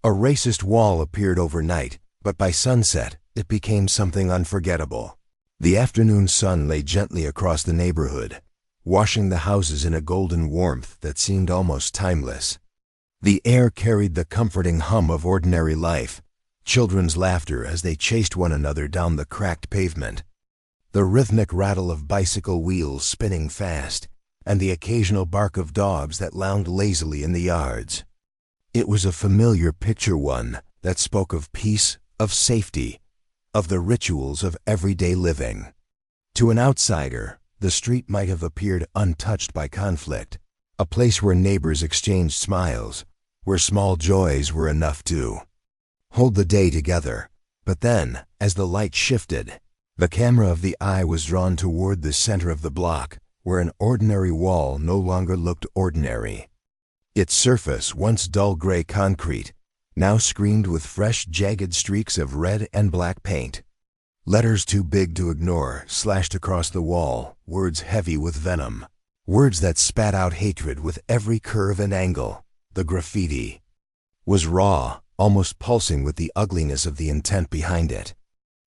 A racist wall appeared overnight, but by sunset, it became something unforgettable. The afternoon sun lay gently across the neighborhood, washing the houses in a golden warmth that seemed almost timeless. The air carried the comforting hum of ordinary life, children's laughter as they chased one another down the cracked pavement, the rhythmic rattle of bicycle wheels spinning fast, and the occasional bark of dogs that lounged lazily in the yards. It was a familiar picture, one that spoke of peace, of safety, of the rituals of everyday living. To an outsider, the street might have appeared untouched by conflict, a place where neighbors exchanged smiles, where small joys were enough to hold the day together. But then, as the light shifted, the camera of the eye was drawn toward the center of the block, where an ordinary wall no longer looked ordinary. Its surface, once dull gray concrete, now screened with fresh, jagged streaks of red and black paint. Letters too big to ignore slashed across the wall, words heavy with venom, words that spat out hatred with every curve and angle. The graffiti was raw, almost pulsing with the ugliness of the intent behind it.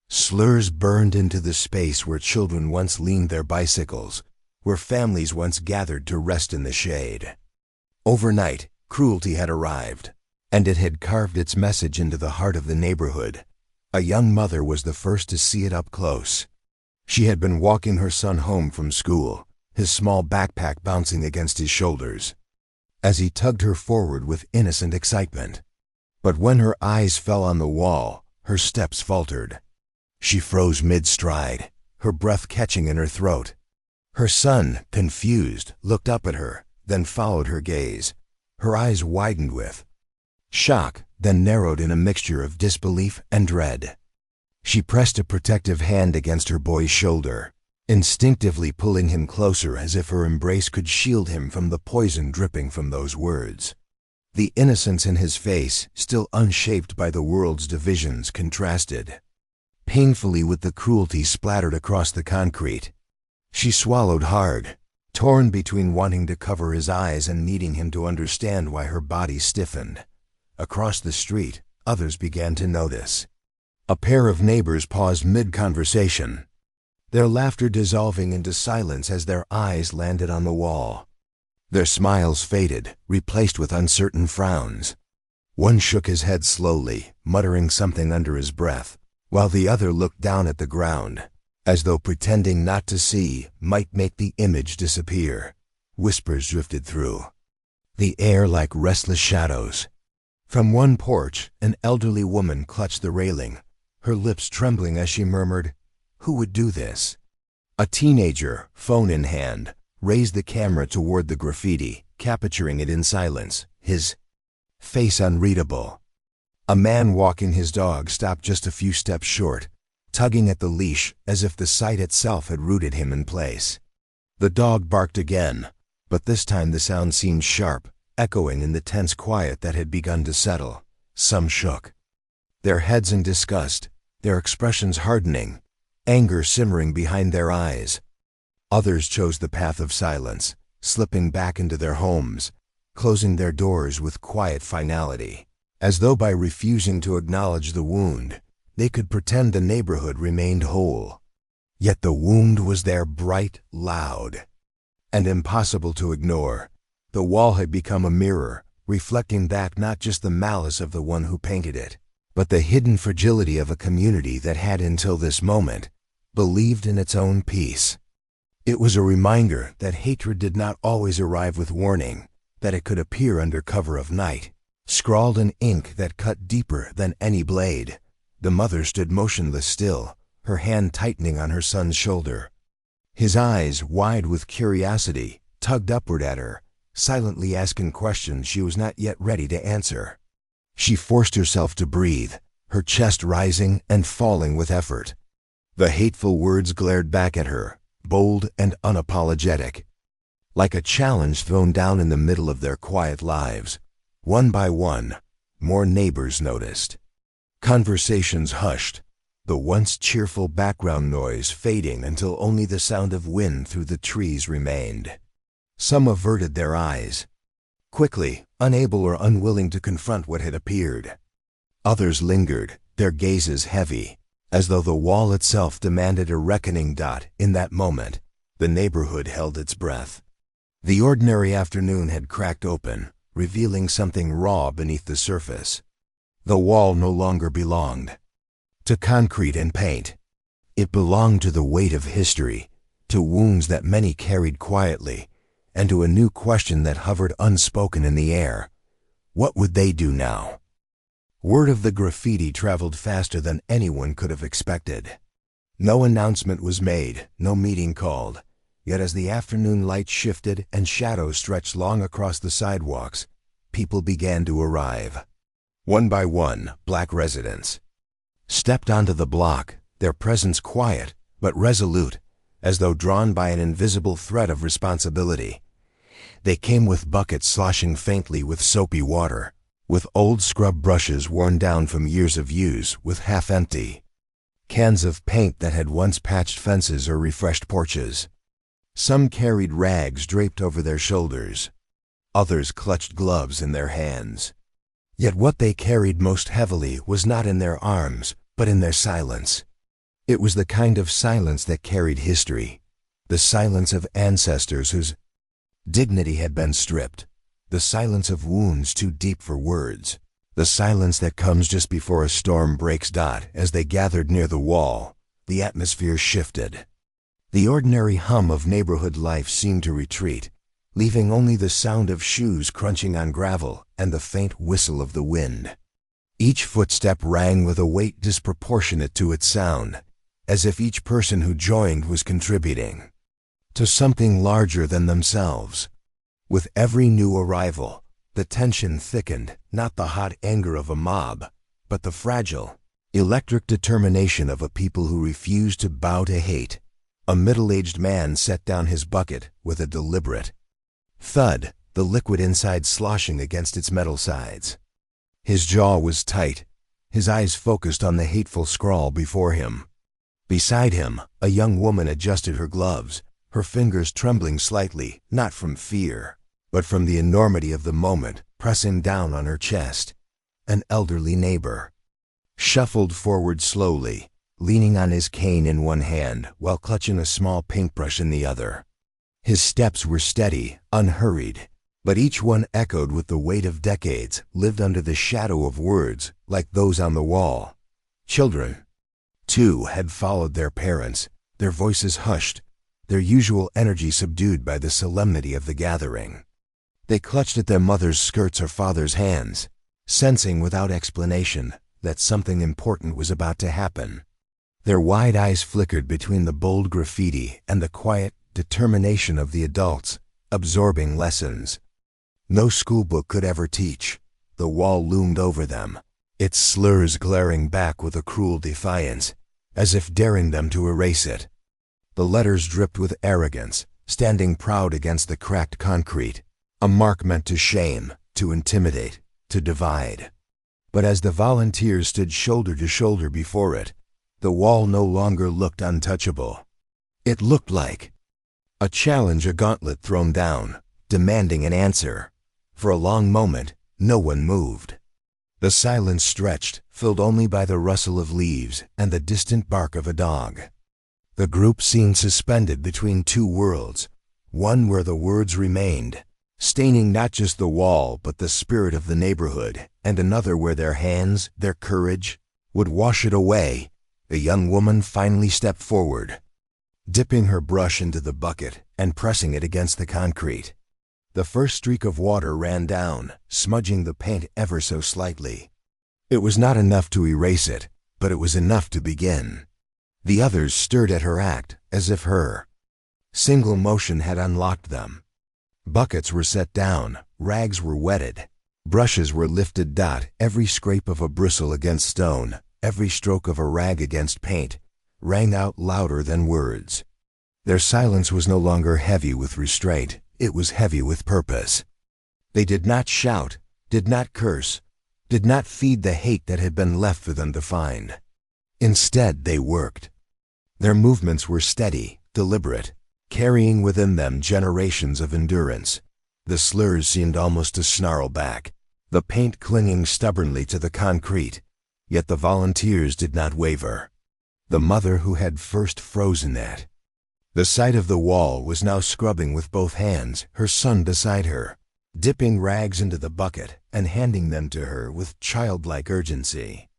Slurs burned into the space where children once leaned their bicycles, where families once gathered to rest in the shade. Overnight, cruelty had arrived, and it had carved its message into the heart of the neighborhood. A young mother was the first to see it up close. She had been walking her son home from school, his small backpack bouncing against his shoulders, as he tugged her forward with innocent excitement. But when her eyes fell on the wall, her steps faltered. She froze mid-stride, her breath catching in her throat. Her son, confused, looked up at her, then followed her gaze. Her eyes widened with shock, then narrowed in a mixture of disbelief and dread. She pressed a protective hand against her boy's shoulder, instinctively pulling him closer as if her embrace could shield him from the poison dripping from those words. The innocence in his face, still unshaped by the world's divisions, contrasted painfully with the cruelty splattered across the concrete. She swallowed hard, torn between wanting to cover his eyes and needing him to understand why her body stiffened. Across the street, others began to notice. A pair of neighbors paused mid-conversation, their laughter dissolving into silence as their eyes landed on the wall. Their smiles faded, replaced with uncertain frowns. One shook his head slowly, muttering something under his breath, while the other looked down at the ground, as though pretending not to see might make the image disappear. Whispers drifted through the air like restless shadows. From one porch, an elderly woman clutched the railing, her lips trembling as she murmured, "Who would do this?" A teenager, phone in hand, raised the camera toward the graffiti, capturing it in silence, his face unreadable. A man walking his dog stopped just a few steps short, tugging at the leash as if the sight itself had rooted him in place. The dog barked again, but this time the sound seemed sharp, echoing in the tense quiet that had begun to settle. Some shook their heads in disgust, their expressions hardening, anger simmering behind their eyes. Others chose the path of silence, slipping back into their homes, closing their doors with quiet finality, as though by refusing to acknowledge the wound, they could pretend the neighborhood remained whole. Yet the wound was there, bright, loud, and impossible to ignore. The wall had become a mirror, reflecting back not just the malice of the one who painted it, but the hidden fragility of a community that had until this moment believed in its own peace. It was a reminder that hatred did not always arrive with warning, that it could appear under cover of night, scrawled in ink that cut deeper than any blade. The mother stood motionless still, her hand tightening on her son's shoulder. His eyes, wide with curiosity, tugged upward at her, silently asking questions she was not yet ready to answer. She forced herself to breathe, her chest rising and falling with effort. The hateful words glared back at her, bold and unapologetic, like a challenge thrown down in the middle of their quiet lives. One by one, more neighbors noticed. Conversations hushed, the once cheerful background noise fading until only the sound of wind through the trees remained. Some averted their eyes, quickly, unable or unwilling to confront what had appeared. Others lingered, their gazes heavy, as though the wall itself demanded a reckoning. In that moment, the neighborhood held its breath. The ordinary afternoon had cracked open, revealing something raw beneath the surface. The wall no longer belonged to concrete and paint. It belonged to the weight of history, to wounds that many carried quietly, and to a new question that hovered unspoken in the air. What would they do now? Word of the graffiti traveled faster than anyone could have expected. No announcement was made, no meeting called. Yet as the afternoon light shifted and shadows stretched long across the sidewalks, people began to arrive. One by one, black residents stepped onto the block, their presence quiet but resolute, as though drawn by an invisible thread of responsibility. They came with buckets sloshing faintly with soapy water, with old scrub brushes worn down from years of use, with half-empty cans of paint that had once patched fences or refreshed porches. Some carried rags draped over their shoulders. Others clutched gloves in their hands. Yet what they carried most heavily was not in their arms, but in their silence. It was the kind of silence that carried history, the silence of ancestors whose dignity had been stripped, the silence of wounds too deep for words, the silence that comes just before a storm breaks. As they gathered near the wall, the atmosphere shifted. The ordinary hum of neighborhood life seemed to retreat, leaving only the sound of shoes crunching on gravel and the faint whistle of the wind. Each footstep rang with a weight disproportionate to its sound, as if each person who joined was contributing to something larger than themselves. With every new arrival, the tension thickened, not the hot anger of a mob, but the fragile, electric determination of a people who refused to bow to hate. A middle-aged man set down his bucket with a deliberate thud, the liquid inside sloshing against its metal sides. His jaw was tight, his eyes focused on the hateful scrawl before him. Beside him, a young woman adjusted her gloves, her fingers trembling slightly, not from fear, but from the enormity of the moment pressing down on her chest. An elderly neighbor shuffled forward slowly, leaning on his cane in one hand while clutching a small paintbrush in the other. His steps were steady, unhurried, but each one echoed with the weight of decades lived under the shadow of words like those on the wall. Children, too, had followed their parents, their voices hushed, their usual energy subdued by the solemnity of the gathering. They clutched at their mother's skirts or father's hands, sensing without explanation that something important was about to happen. Their wide eyes flickered between the bold graffiti and the quiet determination of the adults, absorbing lessons no schoolbook could ever teach. The wall loomed over them, its slurs glaring back with a cruel defiance, as if daring them to erase it. The letters dripped with arrogance, standing proud against the cracked concrete, a mark meant to shame, to intimidate, to divide. But as the volunteers stood shoulder to shoulder before it, the wall no longer looked untouchable. It looked like a challenge, a gauntlet thrown down, demanding an answer. For a long moment, no one moved. The silence stretched, filled only by the rustle of leaves and the distant bark of a dog. The group seemed suspended between two worlds, one where the words remained, staining not just the wall but the spirit of the neighborhood, and another where their hands, their courage, would wash it away. The young woman finally stepped forward, dipping her brush into the bucket and pressing it against the concrete. The first streak of water ran down, smudging the paint ever so slightly. It was not enough to erase it, but it was enough to begin. The others stirred at her act, as if her single motion had unlocked them. Buckets were set down, rags were wetted, brushes were lifted. Every scrape of a bristle against stone, every stroke of a rag against paint, rang out louder than words. Their silence was no longer heavy with restraint, it was heavy with purpose. They did not shout, did not curse, did not feed the hate that had been left for them to find. Instead, they worked. Their movements were steady, deliberate, carrying within them generations of endurance. The slurs seemed almost to snarl back, the paint clinging stubbornly to the concrete, Yet the volunteers did not waver. The mother who had first frozen at the sight of the wall was now scrubbing with both hands, her son beside her, dipping rags into the bucket and handing them to her with childlike urgency.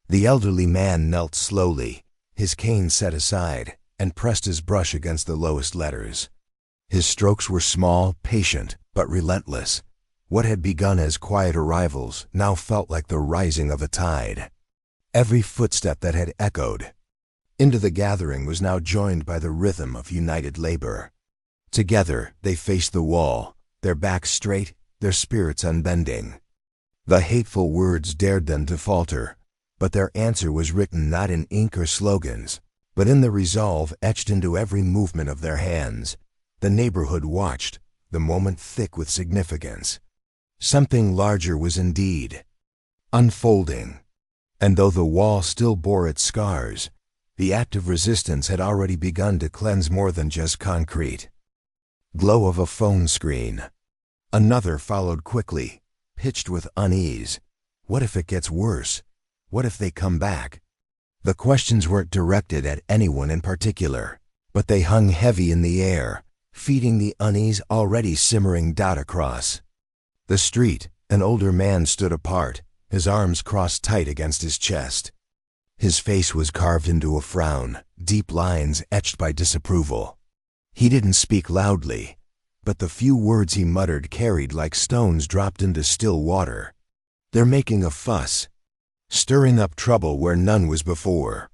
The elderly man knelt slowly, his cane set aside, and pressed his brush against the lowest letters. His strokes were small, patient, but relentless. What had begun as quiet arrivals now felt like the rising of a tide. Every footstep that had echoed into the gathering was now joined by the rhythm of united labor. Together they faced the wall, their backs straight, their spirits unbending. The hateful words dared them to falter, but their answer was written not in ink or slogans, but in the resolve etched into every movement of their hands. The neighborhood watched, the moment thick with significance. Something larger was indeed unfolding. And though the wall still bore its scars, the act of resistance had already begun to cleanse more than just concrete. Glow of a phone screen. Another followed quickly, pitched with unease. What if it gets worse? What if they come back? The questions weren't directed at anyone in particular, but they hung heavy in the air, feeding the unease already simmering dot across the street. An older man stood apart, his arms crossed tight against his chest. His face was carved into a frown, deep lines etched by disapproval. He didn't speak loudly, but the few words he muttered carried like stones dropped into still water. They're making a fuss, stirring up trouble where none was before.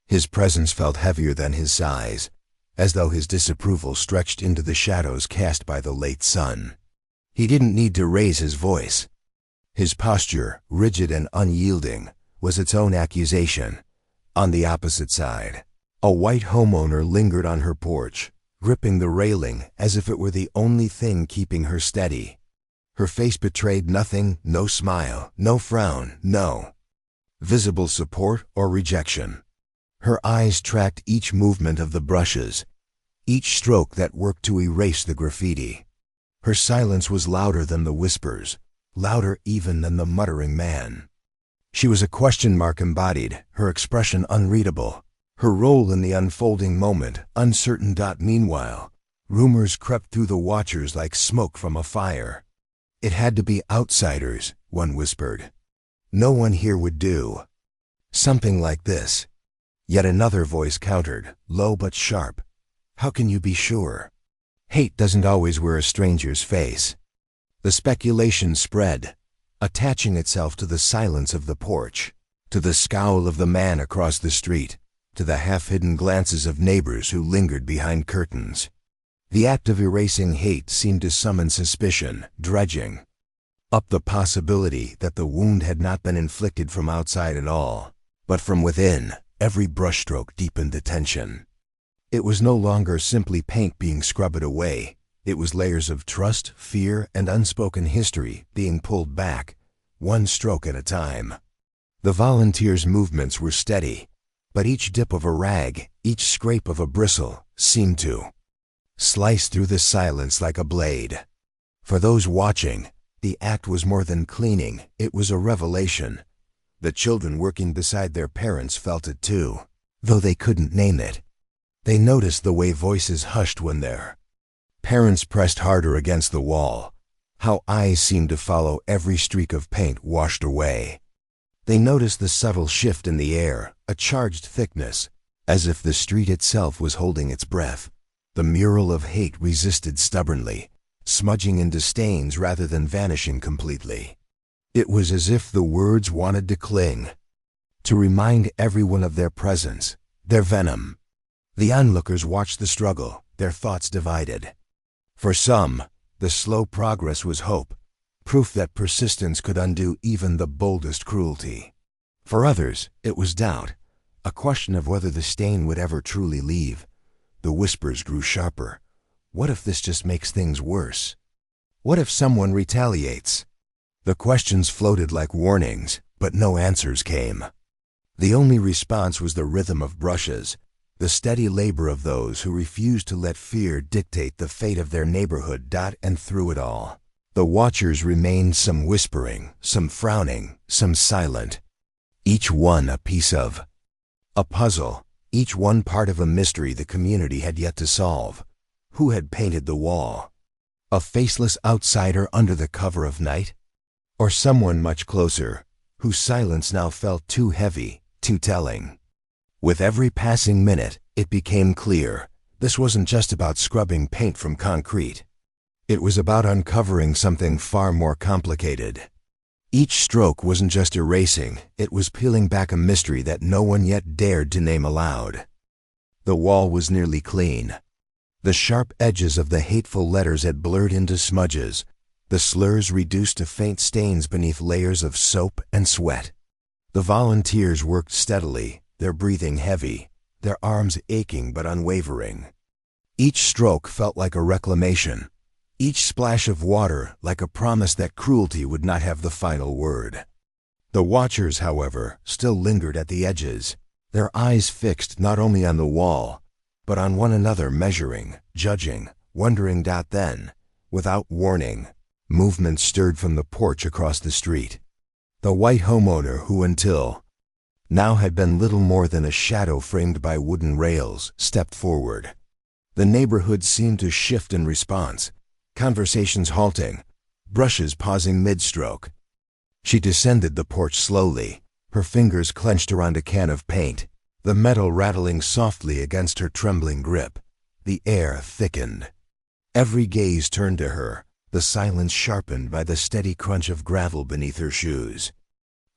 His presence felt heavier than his size, as though his disapproval stretched into the shadows cast by the late sun. He didn't need to raise his voice. His posture, rigid and unyielding, was its own accusation. On the opposite side, a white homeowner lingered on her porch, gripping the railing as if it were the only thing keeping her steady. Her face betrayed nothing, no smile, no frown, no visible support or rejection. Her eyes tracked each movement of the brushes, each stroke that worked to erase the graffiti. Her silence was louder than the whispers, louder even than the muttering man. She was a question mark embodied, her expression unreadable, her role in the unfolding moment uncertain. Meanwhile, rumors crept through the watchers like smoke from a fire. It had to be outsiders, one whispered. No one here would do something like this. Yet another voice countered, low but sharp. How can you be sure? Hate doesn't always wear a stranger's face. The speculation spread, attaching itself to the silence of the porch, to the scowl of the man across the street, to the half-hidden glances of neighbors who lingered behind curtains. The act of erasing hate seemed to summon suspicion, dredging up the possibility that the wound had not been inflicted from outside at all, but from within. Every brushstroke deepened the tension. It was no longer simply paint being scrubbed away. It was layers of trust, fear, and unspoken history being pulled back, one stroke at a time. The volunteers' movements were steady, but each dip of a rag, each scrape of a bristle, seemed to slice through the silence like a blade. For those watching, the act was more than cleaning, it was a revelation. The children working beside their parents felt it too, though they couldn't name it. They noticed the way voices hushed when their parents pressed harder against the wall, how eyes seemed to follow every streak of paint washed away. They noticed the subtle shift in the air, a charged thickness, as if the street itself was holding its breath. The mural of hate resisted stubbornly, smudging into stains rather than vanishing completely. It was as if the words wanted to cling, to remind everyone of their presence, their venom. The onlookers watched the struggle, their thoughts divided. For some, the slow progress was hope, proof that persistence could undo even the boldest cruelty. For others, it was doubt, a question of whether the stain would ever truly leave. The whispers grew sharper. What if this just makes things worse? What if someone retaliates? The questions floated like warnings, but no answers came. The only response was the rhythm of brushes, the steady labor of those who refused to let fear dictate the fate of their neighborhood. And through it all, the watchers remained, some whispering, some frowning, some silent. each one a piece of a puzzle, each one part of a mystery the community had yet to solve. Who had painted the wall? A faceless outsider under the cover of night? Or someone much closer, whose silence now felt too heavy, too telling? With every passing minute, it became clear this wasn't just about scrubbing paint from concrete. It was about uncovering something far more complicated. Each stroke wasn't just erasing, it was peeling back a mystery that no one yet dared to name aloud. The wall was nearly clean. The sharp edges of the hateful letters had blurred into smudges, the slurs reduced to faint stains beneath layers of soap and sweat. The volunteers worked steadily, their breathing heavy, their arms aching but unwavering. Each stroke felt like a reclamation, each splash of water like a promise that cruelty would not have the final word. The watchers, however, still lingered at the edges, their eyes fixed not only on the wall, but on one another, measuring, judging, wondering. Then, without warning, movement stirred from the porch across the street. The white homeowner who until now had been little more than a shadow framed by wooden rails stepped forward. The neighborhood seemed to shift in response, conversations halting, brushes pausing mid-stroke. She descended the porch slowly, her fingers clenched around a can of paint, the metal rattling softly against her trembling grip. The air thickened. Every gaze turned to her, the silence sharpened by the steady crunch of gravel beneath her shoes.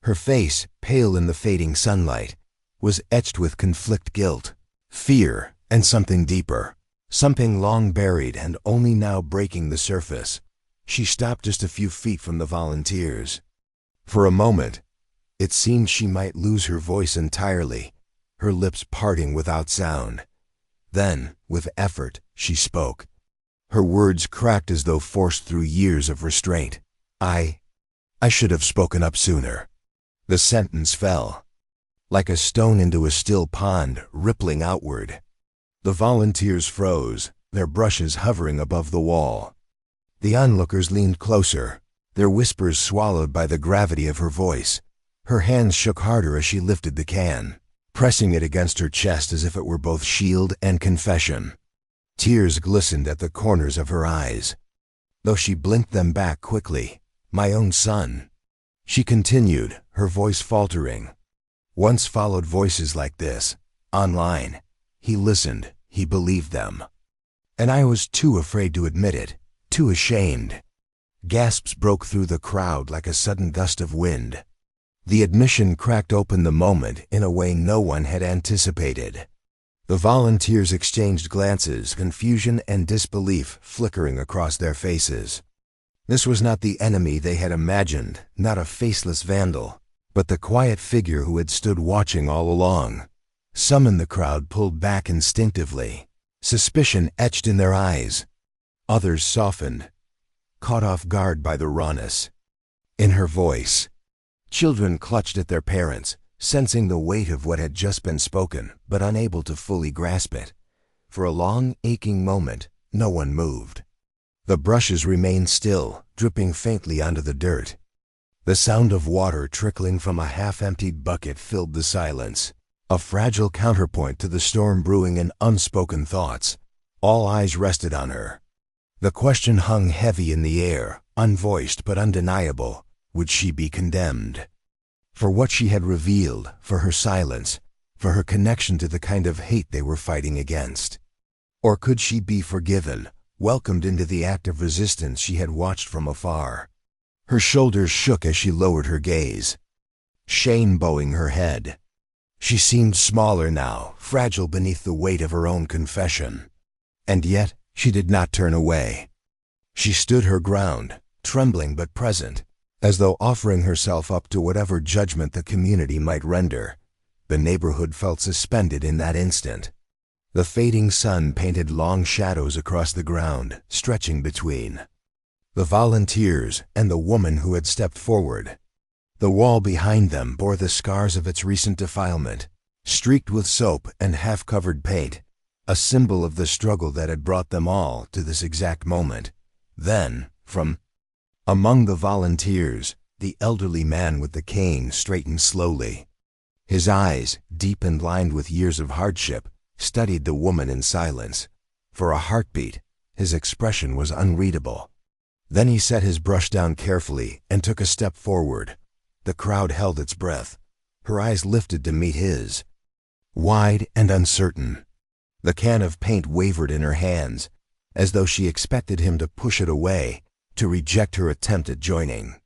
Her face, pale in the fading sunlight, was etched with conflict, guilt, fear, and something deeper. Something long buried and only now breaking the surface. She stopped just a few feet from the volunteers. For a moment, it seemed she might lose her voice entirely, her lips parting without sound. Then, with effort, she spoke. Her words cracked as though forced through years of restraint. I should have spoken up sooner." The sentence fell like a stone into a still pond, rippling outward. The volunteers froze, their brushes hovering above the wall. The onlookers leaned closer, their whispers swallowed by the gravity of her voice. Her hands shook harder as she lifted the can, pressing it against her chest as if it were both shield and confession. Tears glistened at the corners of her eyes, though she blinked them back quickly. "My own son," she continued, her voice faltering. "Once followed voices like this, online. He listened, he believed them. And I was too afraid to admit it, too ashamed." Gasps broke through the crowd like a sudden gust of wind. The admission cracked open the moment in a way no one had anticipated. The volunteers exchanged glances, confusion and disbelief flickering across their faces. This was not the enemy they had imagined, not a faceless vandal, but the quiet figure who had stood watching all along. Some in the crowd pulled back instinctively, suspicion etched in their eyes. Others softened, caught off guard by the rawness in her voice. Children clutched at their parents, sensing the weight of what had just been spoken, but unable to fully grasp it. For a long, aching moment, no one moved. The brushes remained still, dripping faintly onto the dirt. The sound of water trickling from a half-emptied bucket filled the silence, a fragile counterpoint to the storm brewing in unspoken thoughts. All eyes rested on her. The question hung heavy in the air, unvoiced but undeniable. Would she be condemned? For what she had revealed, for her silence, for her connection to the kind of hate they were fighting against? Or could she be forgiven, welcomed into the act of resistance she had watched from afar? Her shoulders shook as she lowered her gaze, shame bowing her head. She seemed smaller now, fragile beneath the weight of her own confession. And yet, she did not turn away. She stood her ground, trembling but present, as though offering herself up to whatever judgment the community might render. The neighborhood felt suspended in that instant. The fading sun painted long shadows across the ground, stretching between the volunteers and the woman who had stepped forward. The wall behind them bore the scars of its recent defilement, streaked with soap and half-covered paint, a symbol of the struggle that had brought them all to this exact moment. Then, from among the volunteers, the elderly man with the cane straightened slowly, His eyes, deep and lined with years of hardship, studied the woman in silence. For a heartbeat, his expression was unreadable. Then he set his brush down carefully and took a step forward. The crowd held its breath. Her eyes lifted to meet his, wide and uncertain. The can of paint wavered in her hands, as though she expected him to push it away, to reject her attempt at joining.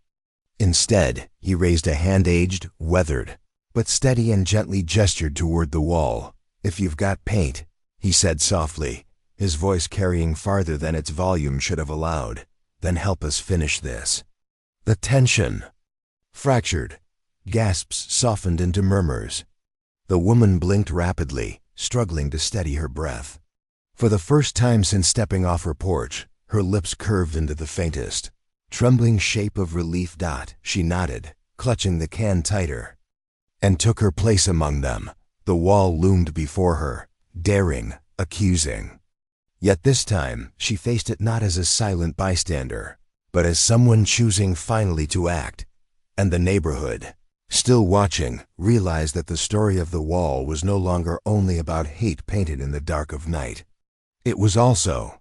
Instead, he raised a hand, aged, weathered, but steady, and gently gestured toward the wall. "If you've got paint," he said softly, his voice carrying farther than its volume should have allowed, "then help us finish this." The tension fractured. Gasps softened into murmurs. The woman blinked rapidly, struggling to steady her breath. For the first time since stepping off her porch, her lips curved into the faintest, trembling shape of relief. She nodded, clutching the can tighter, and took her place among them. The wall loomed before her, daring, accusing. Yet this time, she faced it not as a silent bystander, but as someone choosing finally to act. And the neighborhood, still watching, realized that the story of the wall was no longer only about hate painted in the dark of night. It was also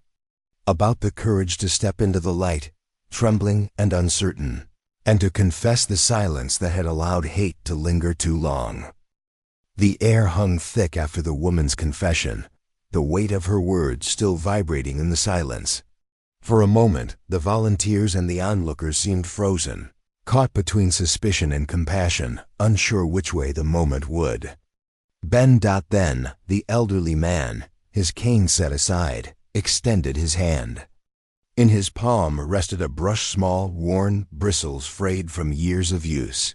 about the courage to step into the light, trembling and uncertain, and to confess the silence that had allowed hate to linger too long. The air hung thick after the woman's confession, the weight of her words still vibrating in the silence. For a moment, the volunteers and the onlookers seemed frozen, caught between suspicion and compassion, unsure which way the moment would bend. Then, the elderly man, his cane set aside, extended his hand. In his palm rested a brush, small, worn, bristles frayed from years of use.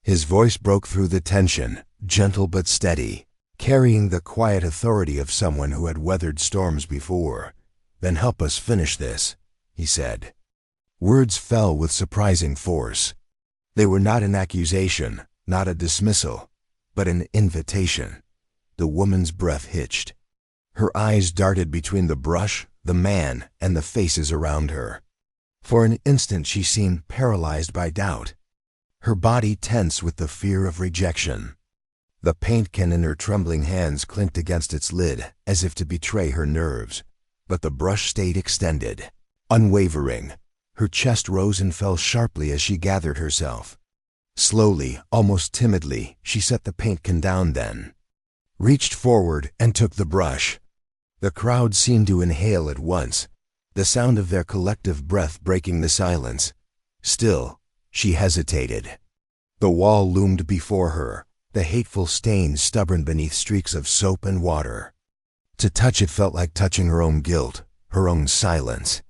His voice broke through the tension, gentle but steady, carrying the quiet authority of someone who had weathered storms before. "Then help us finish this," he said. Words fell with surprising force. They were not an accusation, not a dismissal, but an invitation. The woman's breath hitched. Her eyes darted between the brush, the man, and the faces around her. For an instant she seemed paralyzed by doubt, her body tense with the fear of rejection. The paint can in her trembling hands clinked against its lid, as if to betray her nerves. But the brush stayed extended, unwavering. Her chest rose and fell sharply as she gathered herself. Slowly, almost timidly, she set the paint can down, then reached forward and took the brush. The crowd seemed to inhale at once, the sound of their collective breath breaking the silence. Still, she hesitated. The wall loomed before her, the hateful stain stubborn beneath streaks of soap and water. To touch it felt like touching her own guilt, her own silence.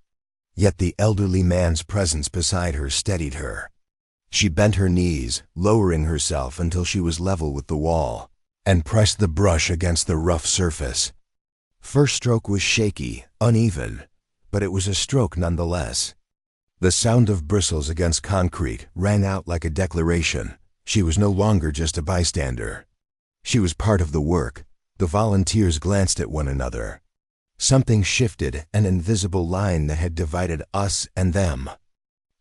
Yet the elderly man's presence beside her steadied her. She bent her knees, lowering herself until she was level with the wall, and pressed the brush against the rough surface. First stroke was shaky, uneven, but it was a stroke nonetheless. The sound of bristles against concrete rang out like a declaration. She was no longer just a bystander. She was part of the work. The volunteers glanced at one another. Something shifted, an invisible line that had divided us and them,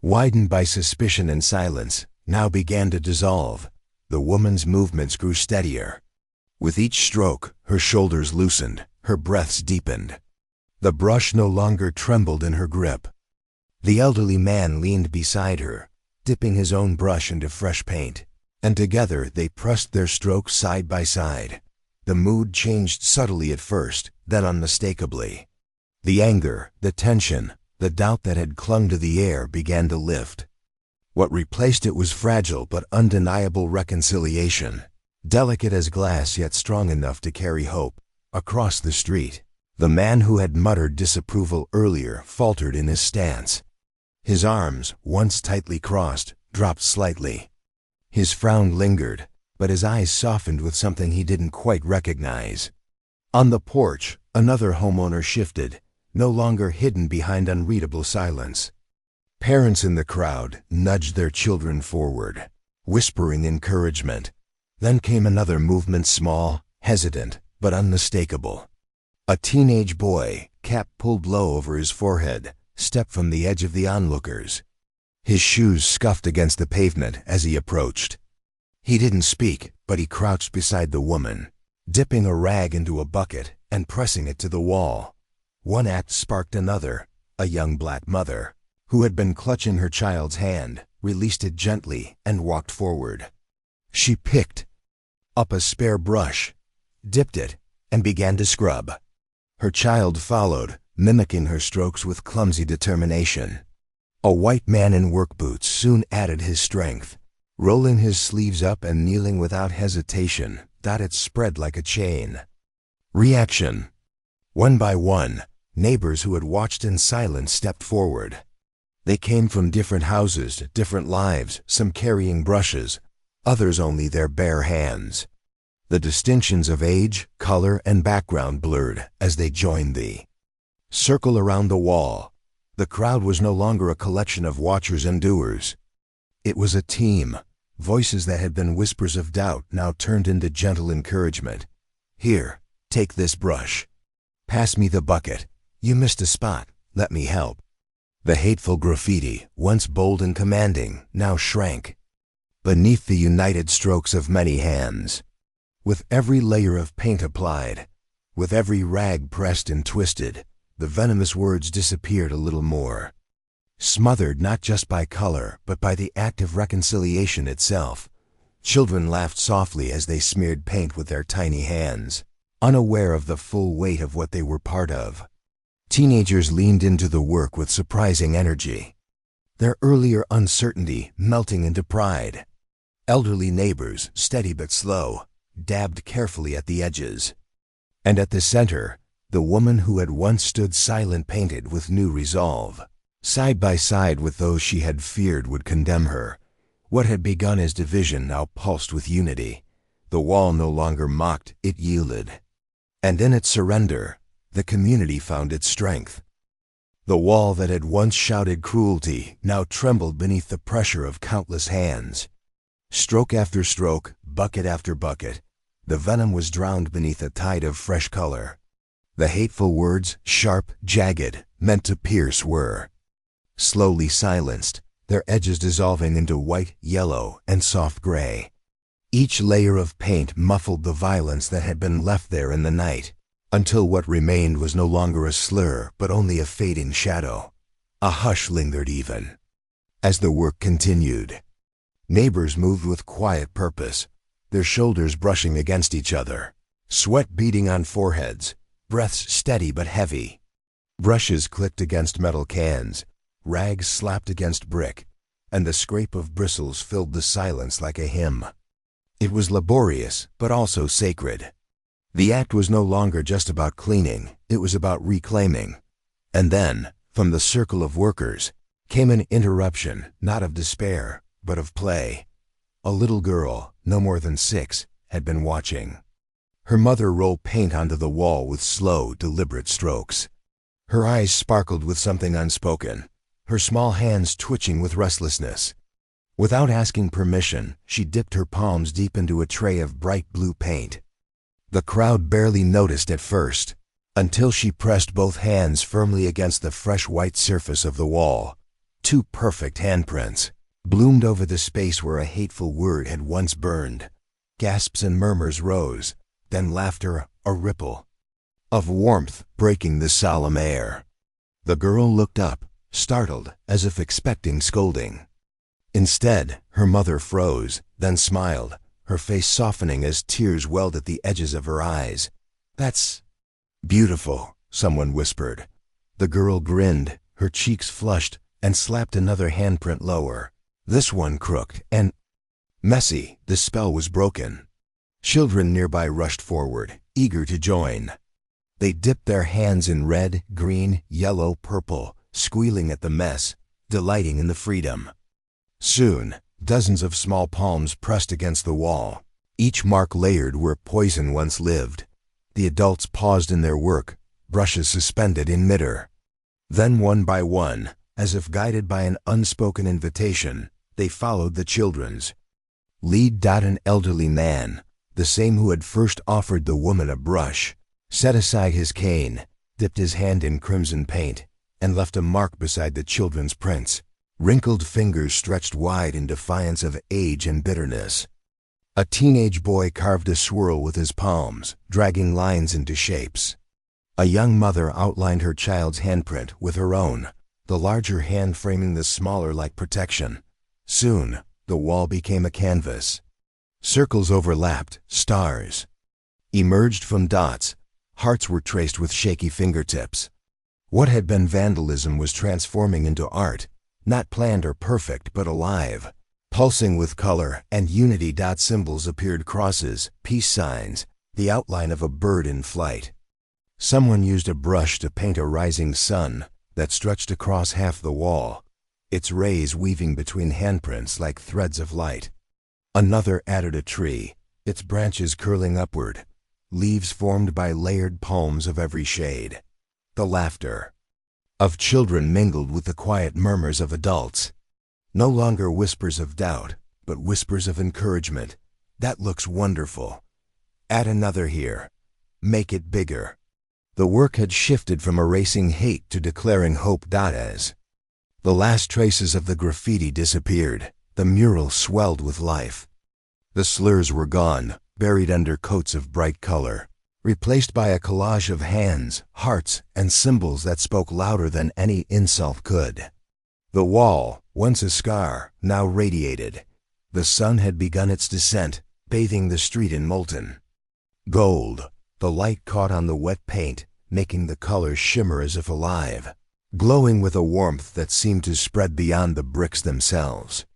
widened by suspicion and silence, now began to dissolve. The woman's movements grew steadier. With each stroke, her shoulders loosened, her breaths deepened. The brush no longer trembled in her grip. The elderly man leaned beside her, dipping his own brush into fresh paint, and together they pressed their strokes side by side. The mood changed subtly at first, then unmistakably. The anger, the tension, the doubt that had clung to the air began to lift. What replaced it was fragile but undeniable reconciliation, delicate as glass yet strong enough to carry hope. Across the street, the man who had muttered disapproval earlier faltered in his stance. His arms, once tightly crossed, dropped slightly. His frown lingered, but his eyes softened with something he didn't quite recognize. On the porch, another homeowner shifted, no longer hidden behind unreadable silence. Parents in the crowd nudged their children forward, whispering encouragement. Then came another movement, small, hesitant, but unmistakable. A teenage boy, cap pulled low over his forehead, stepped from the edge of the onlookers. His shoes scuffed against the pavement as he approached. He didn't speak, but he crouched beside the woman, dipping a rag into a bucket and pressing it to the wall. One act sparked another. A young black mother, who had been clutching her child's hand, released it gently and walked forward. She picked up a spare brush, dipped it, and began to scrub. Her child followed, mimicking her strokes with clumsy determination. A white man in work boots soon added his strength, rolling his sleeves up and kneeling without hesitation, that it spread like a chain. Reaction. One by one, neighbors who had watched in silence stepped forward. They came from different houses, different lives, some carrying brushes, others only their bare hands. The distinctions of age, color, and background blurred as they joined the circle around the wall. The crowd was no longer a collection of watchers and doers. It was a team. Voices that had been whispers of doubt now turned into gentle encouragement. Here, take this brush. Pass me the bucket. You missed a spot. Let me help. The hateful graffiti, once bold and commanding, now shrank beneath the united strokes of many hands. With every layer of paint applied, with every rag pressed and twisted, the venomous words disappeared a little more, smothered not just by color, but by the act of reconciliation itself. Children laughed softly as they smeared paint with their tiny hands, unaware of the full weight of what they were part of. Teenagers leaned into the work with surprising energy, their earlier uncertainty melting into pride. Elderly neighbors, steady but slow, dabbed carefully at the edges. And at the center, the woman who had once stood silent painted with new resolve, side by side with those she had feared would condemn her. What had begun as division now pulsed with unity. The wall no longer mocked, it yielded. And in its surrender, the community found its strength. The wall that had once shouted cruelty now trembled beneath the pressure of countless hands. Stroke after stroke, bucket after bucket, the venom was drowned beneath a tide of fresh color. The hateful words, sharp, jagged, meant to pierce, were slowly silenced, their edges dissolving into white, yellow, and soft gray. Each layer of paint muffled the violence that had been left there in the night, until what remained was no longer a slur, but only a fading shadow. A hush lingered even. As the work continued, neighbors moved with quiet purpose, their shoulders brushing against each other, sweat beading on foreheads, breaths steady but heavy. Brushes clicked against metal cans, rags slapped against brick, and the scrape of bristles filled the silence like a hymn. It was laborious, but also sacred. The act was no longer just about cleaning, it was about reclaiming. And then, from the circle of workers, came an interruption, not of despair, but of play. A little girl, no more than 6, had been watching. Her mother rolled paint onto the wall with slow, deliberate strokes. Her eyes sparkled with something unspoken, her small hands twitching with restlessness. Without asking permission, she dipped her palms deep into a tray of bright blue paint. The crowd barely noticed at first, until she pressed both hands firmly against the fresh white surface of the wall. 2 perfect handprints bloomed over the space where a hateful word had once burned. Gasps and murmurs rose, then laughter, a ripple of warmth breaking the solemn air. The girl looked up, startled, as if expecting scolding. Instead, her mother froze, then smiled, her face softening as tears welled at the edges of her eyes. "That's beautiful," someone whispered. The girl grinned, her cheeks flushed, and slapped another handprint lower. This one crooked and messy. The spell was broken. Children nearby rushed forward, eager to join. They dipped their hands in red, green, yellow, purple, squealing at the mess, delighting in the freedom. Soon, dozens of small palms pressed against the wall, each mark layered where poison once lived. The adults paused in their work, brushes suspended in midair. Then one by one, as if guided by an unspoken invitation, they followed the children's lead. An elderly man, the same who had first offered the woman a brush, set aside his cane, dipped his hand in crimson paint, and left a mark beside the children's prints. Wrinkled fingers stretched wide in defiance of age and bitterness. A teenage boy carved a swirl with his palms, dragging lines into shapes. A young mother outlined her child's handprint with her own, the larger hand framing the smaller like protection. Soon, the wall became a canvas. Circles overlapped, stars emerged from dots, hearts were traced with shaky fingertips. What had been vandalism was transforming into art, not planned or perfect but alive. Pulsing with color and unity. Symbols appeared: crosses, peace signs, the outline of a bird in flight. Someone used a brush to paint a rising sun that stretched across half the wall, its rays weaving between handprints like threads of light. Another added a tree, its branches curling upward, leaves formed by layered palms of every shade. The laughter of children mingled with the quiet murmurs of adults. No longer whispers of doubt, but whispers of encouragement. That looks wonderful. Add another here. Make it bigger. The work had shifted from erasing hate to declaring hope. As the last traces of the graffiti disappeared, the mural swelled with life. The slurs were gone, buried under coats of bright color, replaced by a collage of hands, hearts, and symbols that spoke louder than any insult could. The wall, once a scar, now radiated. The sun had begun its descent, bathing the street in molten gold. The light caught on the wet paint, making the colors shimmer as if alive, glowing with a warmth that seemed to spread beyond the bricks themselves.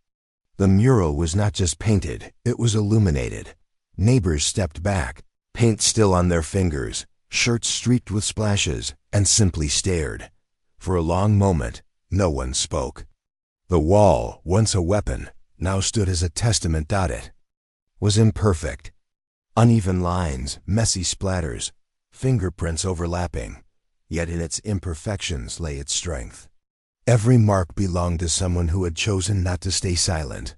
The mural was not just painted, it was illuminated. Neighbors stepped back, paint still on their fingers, shirts streaked with splashes, and simply stared. For a long moment, no one spoke. The wall, once a weapon, now stood as a testament. It was imperfect. Uneven lines, messy splatters, fingerprints overlapping, yet in its imperfections lay its strength. Every mark belonged to someone who had chosen not to stay silent.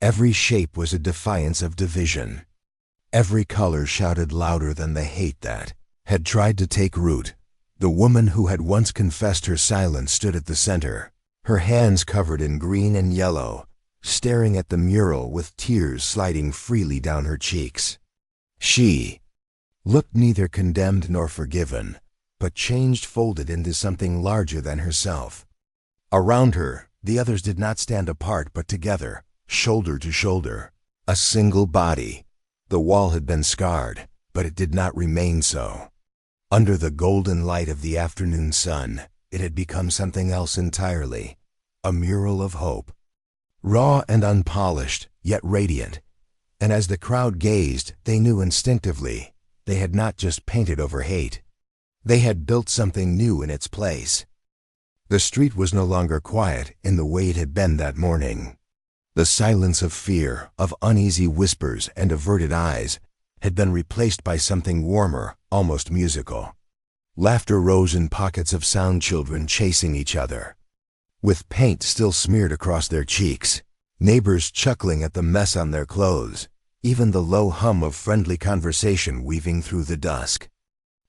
Every shape was a defiance of division. Every color shouted louder than the hate that had tried to take root. The woman who had once confessed her silence stood at the center, her hands covered in green and yellow, staring at the mural with tears sliding freely down her cheeks. She looked neither condemned nor forgiven, but changed, folded into something larger than herself. Around her, the others did not stand apart but together, shoulder to shoulder, a single body. The wall had been scarred, but it did not remain so. Under the golden light of the afternoon sun, it had become something else entirely, a mural of hope. Raw and unpolished, yet radiant. And as the crowd gazed, they knew instinctively, they had not just painted over hate. They had built something new in its place. The street was no longer quiet in the way it had been that morning. The silence of fear, of uneasy whispers and averted eyes, had been replaced by something warmer, almost musical. Laughter rose in pockets of sound, children chasing each other, with paint still smeared across their cheeks, neighbors chuckling at the mess on their clothes, even the low hum of friendly conversation weaving through the dusk.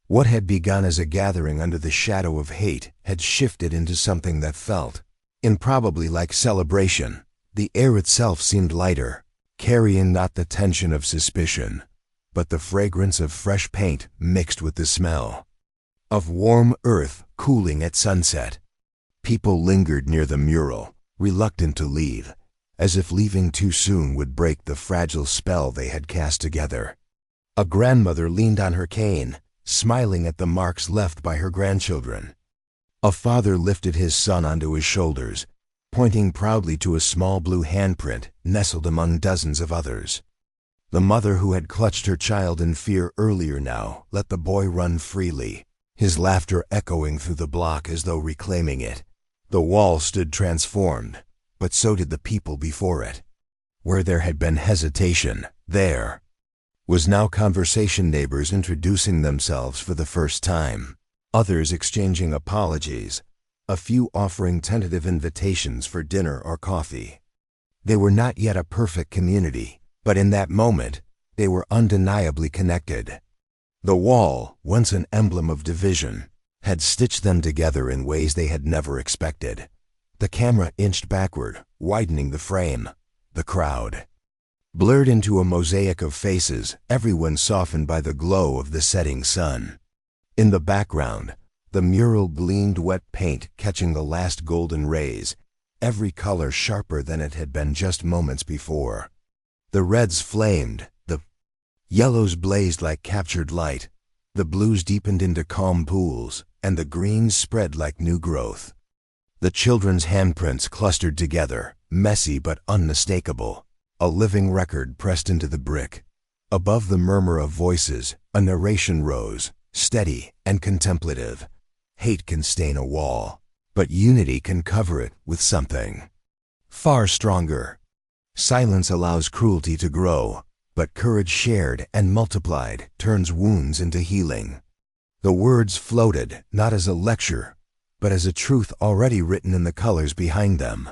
What had begun as a gathering under the shadow of hate had shifted into something that felt improbably like celebration. The air itself seemed lighter, carrying not the tension of suspicion, but the fragrance of fresh paint mixed with the smell of warm earth cooling at sunset. People lingered near the mural, reluctant to leave, as if leaving too soon would break the fragile spell they had cast together. A grandmother leaned on her cane, smiling at the marks left by her grandchildren. A father lifted his son onto his shoulders, pointing proudly to a small blue handprint nestled among dozens of others. The mother who had clutched her child in fear earlier now let the boy run freely, his laughter echoing through the block as though reclaiming it. The wall stood transformed, but so did the people before it. Where there had been hesitation, there was now conversation, neighbors introducing themselves for the first time, others exchanging apologies, a few offering tentative invitations for dinner or coffee. They were not yet a perfect community, but in that moment, they were undeniably connected. The wall, once an emblem of division, had stitched them together in ways they had never expected. The camera inched backward, widening the frame. The crowd Blurred into a mosaic of faces, everyone softened by the glow of the setting sun. In the background, the mural gleamed wet paint catching the last golden rays, every color sharper than it had been just moments before. The reds flamed, the yellows blazed like captured light, the blues deepened into calm pools, and the greens spread like new growth. The children's handprints clustered together, messy but unmistakable, a living record pressed into the brick. Above the murmur of voices, a narration rose, steady and contemplative. Hate can stain a wall, but unity can cover it with something far stronger. Silence allows cruelty to grow, but courage shared and multiplied turns wounds into healing. The words floated not as a lecture, but as a truth already written in the colors behind them.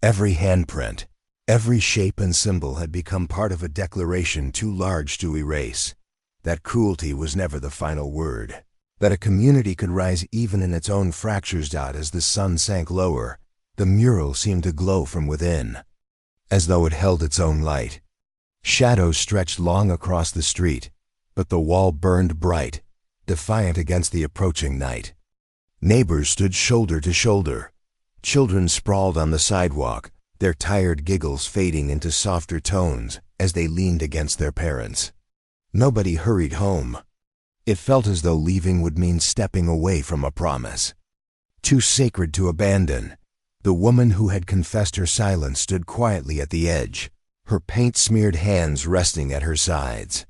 Every handprint, every shape and symbol had become part of a declaration too large to erase. That cruelty was never the final word. That a community could rise even in its own fractures. As the sun sank lower, the mural seemed to glow from within, as though it held its own light. Shadows stretched long across the street, but the wall burned bright, defiant against the approaching night. Neighbors stood shoulder to shoulder. Children sprawled on the sidewalk, their tired giggles fading into softer tones as they leaned against their parents. Nobody hurried home. It felt as though leaving would mean stepping away from a promise too sacred to abandon. The woman who had confessed her silence stood quietly at the edge, her paint-smeared hands resting at her sides.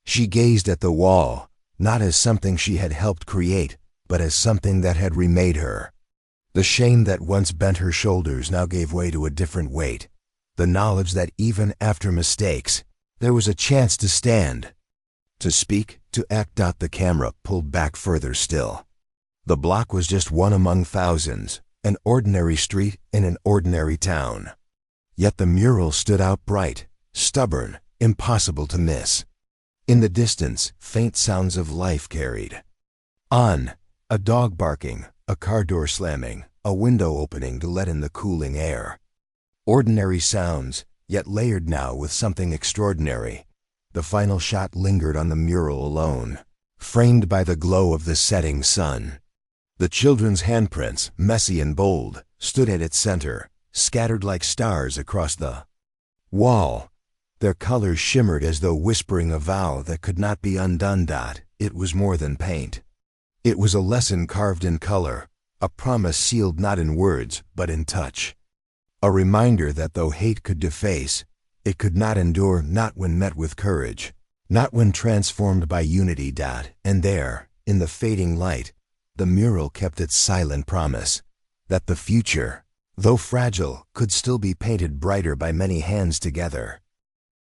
She gazed at the wall, not as something she had helped create, but as something that had remade her. The shame that once bent her shoulders now gave way to a different weight, the knowledge that even after mistakes, there was a chance to stand, to speak, to act. The camera pulled back further still. The block was just one among thousands, an ordinary street in an ordinary town. Yet the mural stood out bright, stubborn, impossible to miss. In the distance, faint sounds of life carried on. A dog barking, a car door slamming, a window opening to let in the cooling air. Ordinary sounds, yet layered now with something extraordinary. The final shot lingered on the mural alone, framed by the glow of the setting sun. The children's handprints, messy and bold, stood at its center, scattered like stars across the wall. Their colors shimmered as though whispering a vow that could not be undone. It was more than paint. It was a lesson carved in color, a promise sealed not in words but in touch. A reminder that though hate could deface, it could not endure, not when met with courage, not when transformed by unity. And there, in the fading light, the mural kept its silent promise that the future, though fragile, could still be painted brighter by many hands together.